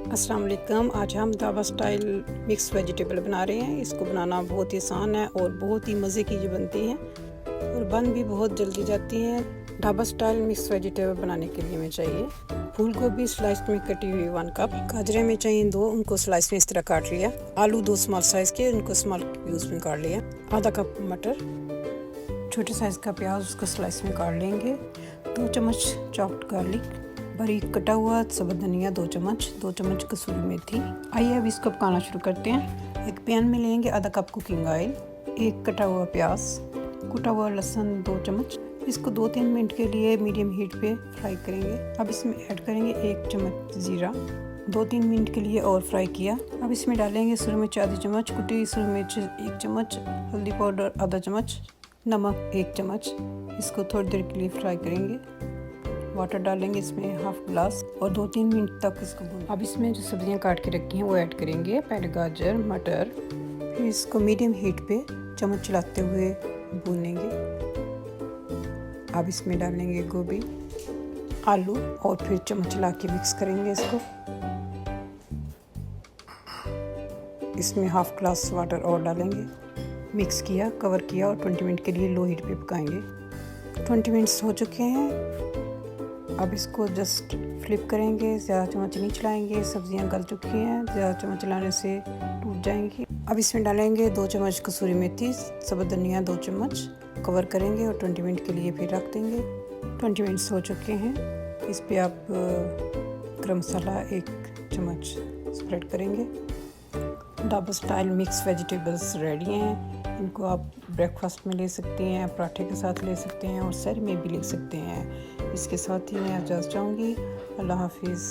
अस्सलाम वालेकुम। आज हम ढाबा स्टाइल मिक्स वेजिटेबल बना रहे हैं। इसको बनाना बहुत ही आसान है और बहुत ही मज़े की ये बनती हैं और बन भी बहुत जल्दी जाती हैं। ढाबा स्टाइल मिक्स वेजिटेबल बनाने के लिए हमें चाहिए फूल गोभी स्लाइस में कटी हुई 1 कप, गाजरें में चाहिए 2, उनको स्लाइस में इस तरह काट लिया। आलू 2 स्मॉल साइज़ के, उनको स्मॉल क्यूब्स में काट लिया। आधा कप मटर, छोटे साइज़ का प्याज उसको स्लाइस में काट लेंगे। 2 चम्मच चॉप्ड गार्लिक, बारीक कटा हुआ सबूत धनिया 2 चम्मच, 2 चम्मच कसूरी मेथी। आइए अब इसको पकाना शुरू करते हैं। एक पैन में लेंगे आधा कप कुकिंग ऑयल, 1 कटा हुआ प्याज, कुटा हुआ लहसुन 2 चम्मच। इसको 2-3 मिनट के लिए मीडियम हीट पे फ्राई करेंगे। अब इसमें ऐड करेंगे 1 चम्मच ज़ीरा, 2-3 मिनट के लिए और फ्राई किया। अब इसमें डालेंगे सूरज मिर्च आधी चम्मच, कुटी हुई सूरज मिर्च 1 चम्मच, हल्दी पाउडर आधा चम्मच, नमक 1 चम्मच। इसको थोड़ी देर के लिए फ्राई करेंगे। वाटर डालेंगे इसमें हाफ ग्लास और 2-3 मिनट तक इसको भून। अब इसमें जो सब्जियां काट के रखी हैं वो ऐड करेंगे। पहले गाजर, मटर, फिर इसको मीडियम हीट पे चम्मच चलाते हुए भूनेंगे। अब इसमें डालेंगे गोभी, आलू और फिर चम्मच चला के मिक्स करेंगे इसको। इसमें हाफ ग्लास वाटर और डालेंगे। मिक्स किया, कवर किया और 20 मिनट के लिए लो हीट पे पकाएंगे। 20 मिनट्स हो चुके हैं। अब इसको जस्ट फ्लिप करेंगे, ज़्यादा चम्मच नहीं चलाएंगे, सब्जियां गल चुकी हैं, ज़्यादा चम्मच चलाने से टूट जाएंगी। अब इसमें डालेंगे 2 चम्मच कसूरी मेथी, सबूत धनिया 2 चम्मच, कवर करेंगे और 20 मिनट के लिए फिर रख देंगे। 20 मिनट्स हो चुके हैं। इस पे आप गरम मसाला 1 चम्मच स्प्रेड करेंगे। Dhaba style mix vegetables ready हैं। इनको आप ब्रेकफास्ट में ले सकते हैं, पराठे के साथ ले सकते हैं और सैर में भी ले सकते हैं। इसके साथ ही मैं इजाज़त चाहूँगी। अल्लाह हाफिज़।